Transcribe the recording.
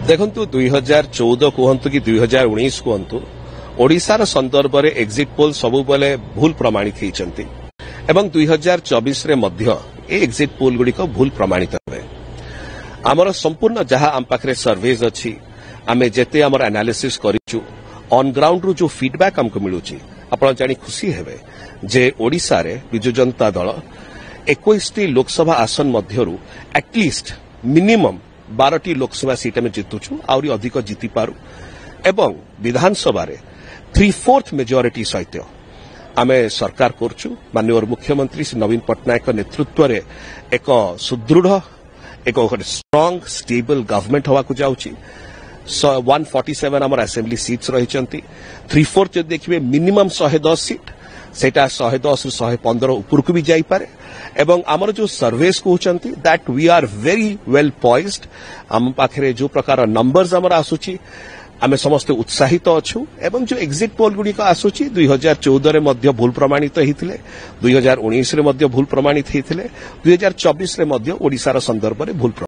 देखंतु 2014 कहतु कि 2019 कहतु ओडिशार संदर्भ में एक्जिट पोल सबु बेले भूल प्रमाणित होती एवं 2024 रे मध्य ए एक्जिट पोल गुड़िक भूल प्रमाणित हे आमर संपूर्ण जहाँ आम पाखे सर्वेज अच्छी आम जेते आमर एनालिसिस करिचु ऑन ग्राउंड रू जो फीडबैक हमको मिलूची आपण जानी खुशी हेबे जे ओडिशा रे बिजु जनता दल 21टी लोकसभा आसन मध्यरु एटलिस्ट मिनिमम 12टी लोकसभा सीट में जितुछु आउरी अधिक जीति पारु एवं विधानसभा रे 3/4 मेजॉरिटी सहित आमे सरकार करछु माननीय मुख्यमंत्री श्री नवीन पटनायक नेतृत्व रे एक सुदृढ़ एक स्ट्रांग स्टेबल गवर्नमेंट हवा को जाउची 147 आमर असेंबली सीट्स रही 3/4 जो देखिए मिनिमम 110 सीट सेटा 110 रु 115 ऊपर को भी जाई पारे एवं आमर जो सर्वेस कहउचंती that we are very well poised आम पाखरे जो प्रकार नंबर्स आमर आसुची आमे समस्त उत्साहित अच्छु एवं जो एक्जिट पोल गुड़िक आसुची 2014 रे मध्य भूल प्रमाणित होते 2019 रे मध्य भूल प्रमाणित होते 2024 रे मध्य ओडिशार संदर्भ में भूल